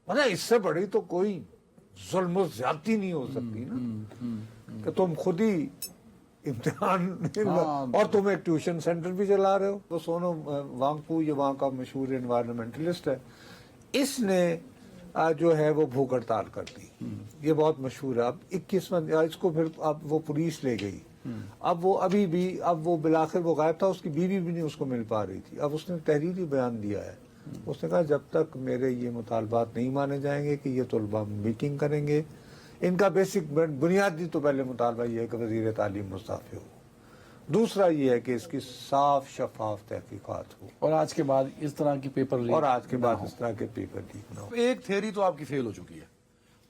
مطلب اس سے بڑی تو کوئی ظلم و زیادتی نہیں ہو سکتی نا کہ تم خود ہی امتحان اور تم ایک ٹیوشن سینٹر بھی چلا رہے ہو. تو سونو وانگپو یہ وہاں کا مشہور انوائرمنٹلسٹ ہے, اس نے جو ہے وہ بھوک ہڑتال کر دی. یہ بہت مشہور ہے. اب 21 اس کو پھر اب وہ پولیس لے گئی. اب وہ ابھی بھی اب وہ بالآخر وہ غائب تھا, اس کی بیوی بھی نہیں اس کو مل پا رہی تھی. اب اس نے تحریری بیان دیا ہے, اس نے کہا جب تک میرے یہ مطالبات نہیں مانے جائیں گے کہ یہ طلباء میٹنگ کریں گے. ان کا بیسک بنیادی تو پہلے مطالبہ یہ ہے کہ وزیر تعلیم مستعفی ہو, دوسرا یہ ہے کہ اس کی صاف شفاف تحقیقات ہو, اور آج کے بعد اس طرح کی پیپر لیک اور آج کے بعد اس طرح کے پیپر لیک نہ ہو. ایک تھیوری تو آپ کی فیل ہو چکی ہے,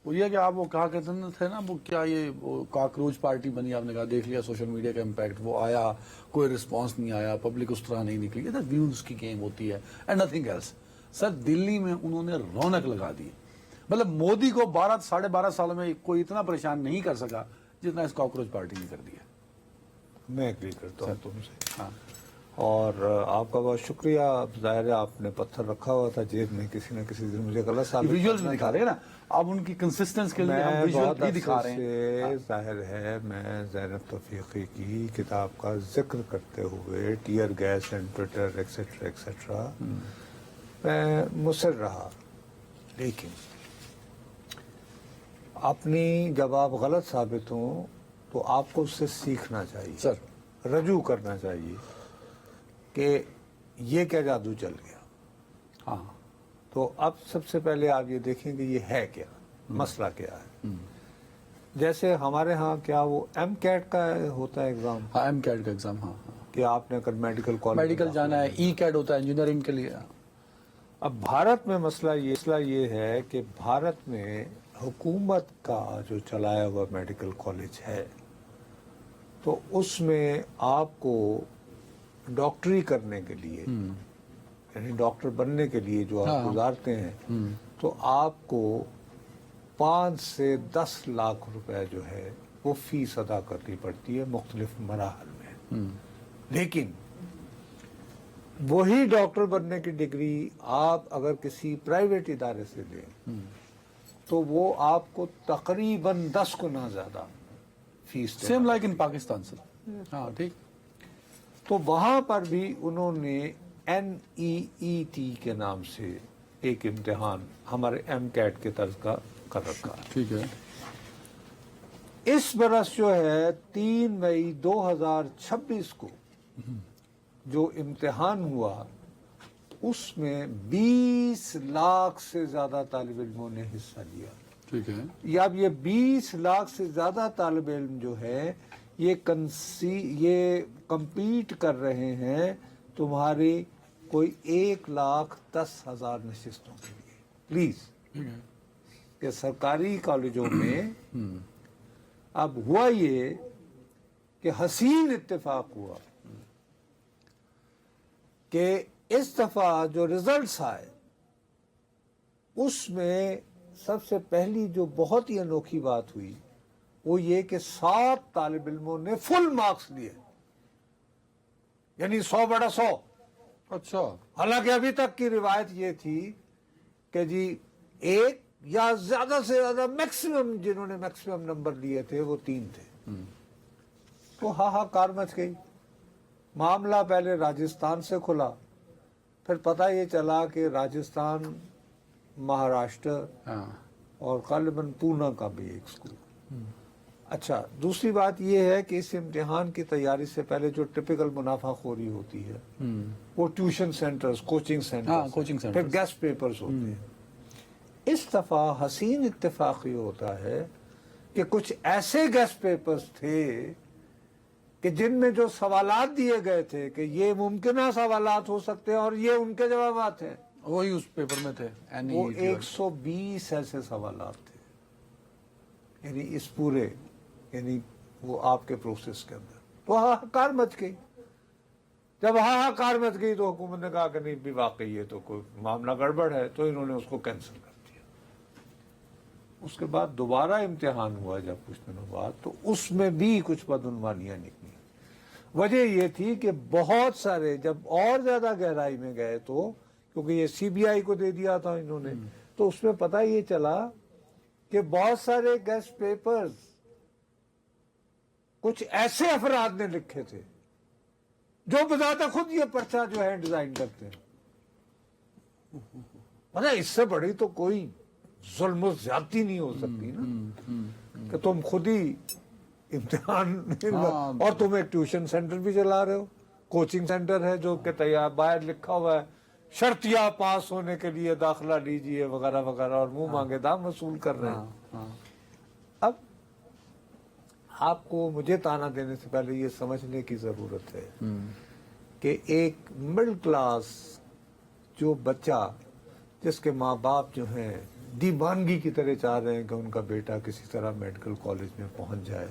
وہ یہ کہ آپ وہ کہا کرتے تھے نا, وہ کیا یہ کاکروچ پارٹی بنی, آپ نے کہا دیکھ لیا سوشل میڈیا کا امپیکٹ, وہ آیا کوئی رسپانس نہیں آیا, پبلک اس طرح نہیں نکلی. یہ ویوز کی گیم ہوتی ہے اینڈ نتھنگ ایلس. سر دلی میں انہوں نے رونق لگا دی. مطلب مودی کو 12 سالوں میں کوئی اتنا پریشان نہیں کر سکا جتنا اس کاکروچ پارٹی نے کر دیا. میں ایگری کرتا ہوں تم سے. ہاں, اور آپ کا بہت شکریہ. ظاہر ہے آپ نے پتھر رکھا ہوا تھا جیب میں, کسی نہ کسی دن مجھے غلط ثابت ویژولز بھی دکھا رہے ہیں نا آپ, ان کی کنسسٹنس کے لیے ہم میں ویژول بہت بھی دکھا رہے عرصے ہیں. سے ظاہر ہے میں زینب توفیقی کی کتاب کا ذکر کرتے ہوئے tear gas and Twitter etcetera etcetera میں مصر رہا, لیکن اپنی جب آپ غلط ثابت ہوں تو آپ کو اس سے سیکھنا چاہیے, سر رجوع کرنا چاہیے کہ یہ کیا جادو چل گیا. ہاں, تو اب سب سے پہلے آپ یہ دیکھیں کہ یہ ہے کیا, مسئلہ کیا ہے. جیسے ہمارے ہاں کیا وہ ایم کیٹ کا ہوتا ہے ایگزام, ہاں ایم کیٹ کا ایگزام, ہاں کہ آپ نے اگر میڈیکل کالج میڈیکل جانا ہے, ای کیٹ ہوتا ہے انجینئرنگ کے لیے. اب بھارت میں مسئلہ یہ ہے کہ بھارت میں حکومت کا جو چلایا ہوا میڈیکل کالج ہے, تو اس میں آپ کو ڈاکٹری کرنے کے لیے, یعنی ڈاکٹر بننے کے لیے جو آپ گزارتے ہیں, تو آپ کو 5 سے 10 لاکھ روپے جو ہے وہ فیس ادا کرنی پڑتی ہے مختلف مراحل میں. لیکن وہی ڈاکٹر بننے کی ڈگری آپ اگر کسی پرائیویٹ ادارے سے لیں تو وہ آپ کو تقریباً 10 گنا زیادہ فیس دینا. سیم لائک ان پاکستان سر. ہاں ٹھیک. تو وہاں پر بھی انہوں نے NEET کے نام سے ایک امتحان ہمارے ایم کیٹ کے طرز کا کر رکھا. ٹھیک ہے. اس برس جو ہے 3 مئی 2026 کو جو امتحان ہوا, اس میں 20 لاکھ سے زیادہ طالب علموں نے حصہ لیا. ٹھیک ہے. یا اب یہ 20 لاکھ سے زیادہ طالب علم جو ہے یہ کمپیٹ کر رہے ہیں تمہاری کوئی 1,10,000 نشستوں کے لیے. پلیز, کہ سرکاری کالجوں میں اب ہوا یہ کہ حسین اتفاق ہوا کہ اس دفعہ جو ریزلٹس آئے اس میں سب سے پہلی جو بہت ہی انوکھی بات ہوئی وہ یہ کہ 7 طالب علموں نے فل مارکس لیے, یعنی 100/100. اچھا. حالانکہ ابھی تک کی روایت یہ تھی کہ جی ایک یا زیادہ سے زیادہ میکسیمم جنہوں نے میکسیمم نمبر لیے تھے وہ 3 تھے. تو ہاہاکار مچ گئی. معاملہ پہلے راجستھان سے کھلا, پھر پتہ یہ چلا کہ راجستھان, مہاراشٹر اور غالباً پونا کا بھی ایک اسکول. اچھا, دوسری بات یہ ہے کہ اس امتحان کی تیاری سے پہلے جو ٹپیکل منافع خوری ہوتی ہے وہ ٹیوشن سینٹرز, کوچنگ سینٹرز, پھر گیسٹ پیپرز ہوتے ہیں. اس دفعہ حسین اتفاق یہ ہوتا ہے کہ کچھ ایسے گیسٹ پیپرز تھے کہ جن میں جو سوالات دیے گئے تھے کہ یہ ممکنہ سوالات ہو سکتے ہیں اور یہ ان کے جوابات ہیں, وہی اس پیپر میں تھے. وہ 120 ایسے سوالات تھے, یعنی اس پورے, یعنی وہ آپ کے پروسیس کے اندر. تو ہاہاکار مچ گئی. جب ہاہاکار مچ گئی تو حکومت نے کہا کہ نہیں بھی واقعی یہ تو کوئی معاملہ گڑبڑ ہے, تو انہوں نے اس کو کینسل کر دیا. اس کے بعد دوبارہ امتحان ہوا جب کچھ دنوں بعد, تو اس میں بھی کچھ بدعنوانیاں نکلی. وجہ یہ تھی کہ بہت سارے جب اور زیادہ گہرائی میں گئے تو, کیونکہ یہ CBI کو دے دیا تھا انہوں نے, تو اس میں پتہ یہ چلا کہ بہت سارے گیسٹ پیپرز کچھ ایسے افراد نے لکھے تھے جو بذات خود یہ پرچہ جو ہے ڈیزائن کرتے ہیں. مطلب اس سے بڑی تو کوئی ظلم و زیادتی نہیں ہو سکتی نا کہ تم خود ہی امتحان اور تم ایک ٹیوشن سینٹر بھی چلا رہے ہو, کوچنگ سینٹر ہے جو کہ تیار باہر لکھا ہوا ہے شرطیہ پاس ہونے کے لیے داخلہ لیجئے وغیرہ وغیرہ, اور منہ مانگے دام وصول کر رہے ہیں. اب آپ کو مجھے تانا دینے سے پہلے یہ سمجھنے کی ضرورت ہے کہ ایک مڈل کلاس جو بچہ جس کے ماں باپ جو ہیں دیوانگی کی طرح چاہ رہے ہیں کہ ان کا بیٹا کسی طرح میڈیکل کالج میں پہنچ جائے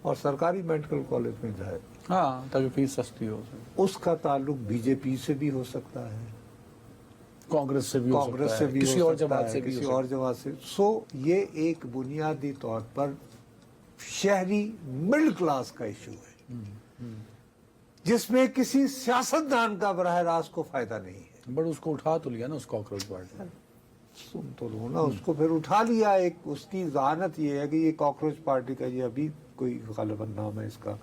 اور سرکاری میڈیکل کالج میں جائے, ہاں تاکہ فیس سستی ہو, اس کا تعلق بی جے پی سے بھی ہو سکتا ہے, کانگریس سے بھی ہو کانگریس سکتا سے ہے, بھی کسی ہو اور سکتا جماعت ہے, سے بھی کسی ہو اور سکتا جماعت سے. سو یہ ایک بنیادی طور پر شہری مڈل کلاس کا ایشو ہے جس میں کسی سیاستدان کا براہ راست کو فائدہ نہیں ہے. ہے. بٹ اس کو اٹھا تو لیا نا اس کاکروچ پارٹی نے. سن تو لو نا, اس کو پھر اٹھا لیا. ایک اس کی ذہانت یہ ہے کہ یہ کاکروچ پارٹی کا یہ ابھی کوئی غالباً نام ہے اس کا,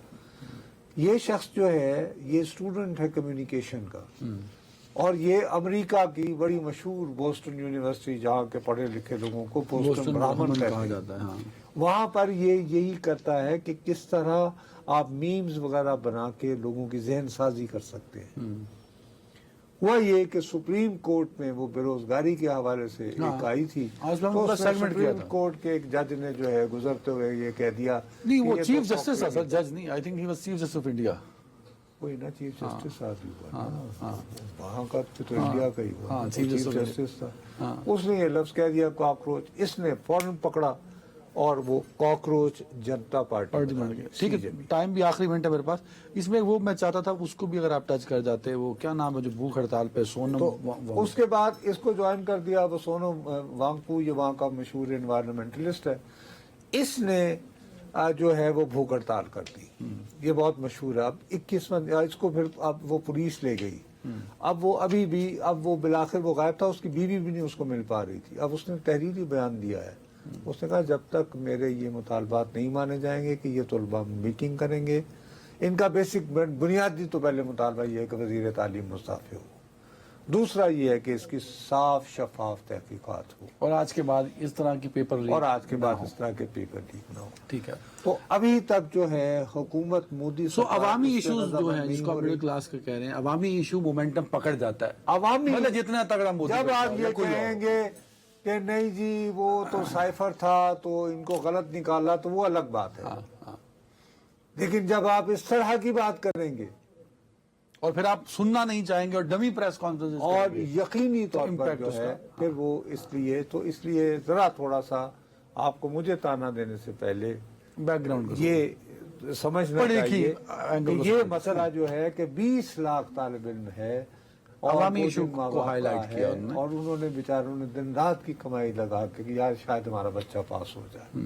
یہ شخص جو ہے یہ اسٹوڈنٹ ہے کمیونیکیشن کا, اور یہ امریکہ کی بڑی مشہور بوسٹن یونیورسٹی جہاں کے پڑھے لکھے لوگوں کو بوسٹن برہمن کہا جاتا ہے. ہاں وہاں پر یہ یہی کرتا ہے کہ کس طرح آپ میمز وغیرہ بنا کے لوگوں کی ذہن سازی کر سکتے ہیں. ہوا یہ کہ سپریم کورٹ میں وہ بے روزگاری کے حوالے سے ایک آئی تھی, آج میں تو نے اس میں سیگمنٹ کیا سپریم تھا. کورٹ کے ایک جج نے جو ہے گزرتے ہوئے یہ کہہ دیا نہیں وہ کہ یہ چیف تو جسٹس تھا سر, جج نہیں. I think he was chief justice of India. کوئی نا چیف جسٹس صاحب ہی ہوا نا, وہاں کا تو انڈیا کا ہی ہوا, چیف جسٹس تھا. اس نے یہ لفظ کہہ دیا کاکروچ, اس نے فوراً پکڑا اور وہ کاکروچ جنتا پارٹی بن گئی. ٹھیک ہے, ٹائم بھی آخری منٹ ہے میرے پاس. اس میں وہ میں چاہتا تھا اس کو بھی اگر آپ ٹچ کر جاتے, وہ کیا نام ہے جو بھوک ہڑتال پہ سونم, تو اس کے بعد اس کو جوائن کر دیا وہ سونم وانگپو, یہ وہاں کا مشہور انوائرمنٹلسٹ ہے. اس نے جو ہے وہ بھوک ہڑتال کر دی, یہ بہت مشہور ہے. اب 21 اس کو پھر اب وہ پولیس لے گئی. اب وہ ابھی بھی, اب وہ بالآخر وہ غائب تھا, اس کی بیوی بھی نہیں اس کو مل پا رہی تھی. اب اس نے تحریری بیان دیا ہے, اس نے کہا جب تک میرے یہ مطالبات نہیں مانے جائیں گے کہ یہ طلباء میٹنگ کریں گے, ان کا بیسک بنیادی تو پہلے مطالبہ یہ ہے کہ وزیر تعلیم مستعفی ہو, دوسرا یہ ہے کہ اس کی صاف شفاف تحقیقات ہو, اور آج کے بعد اس طرح کی پیپر لیک, اور آج کے بعد اس طرح کے پیپر لیک نہ ہو. ٹھیک ہے. تو ابھی تک جو ہے حکومت مودی سو سرکار عوامی اس پہ ایشوز جو رضامند ہیں جس نہیں کو ہو مڈل رہی. کلاس کا کہہ رہے ہیں, عوامی ایشو مومنٹم پکڑ جاتا ہے. عوامی مطلب جتنا تگڑا مودی جب بیٹھا آپ ہو یہ یا کوئی اور کہیں ہو. گے کہ نہیں جی وہ تو سائفر تھا تو ان کو غلط نکالا تو وہ الگ بات ہے, لیکن جب آپ اس طرح کی بات کریں گے اور پھر آپ سننا نہیں چاہیں گے اور ڈمی پریس کانفرنس اور یقینی طور پر impact جو اس ہے کا. پھر وہ اس لیے ذرا تھوڑا سا آپ کو مجھے تانا دینے سے پہلے بیک گراؤنڈ یہ سمجھنا پڑھی چاہیے اینگل کہ کو یہ سمجھنا. مسئلہ جو ہے کہ 20 لاکھ طالب علم ہے اور عوامی وہ ایشو دن ماں کو باپ ہائی کا لائٹ ہے, کیا انہوں نے. اور انہوں نے بیچاروں نے دن رات کی کمائی لگا کے کہ یار شاید ہمارا بچہ پاس ہو جائے.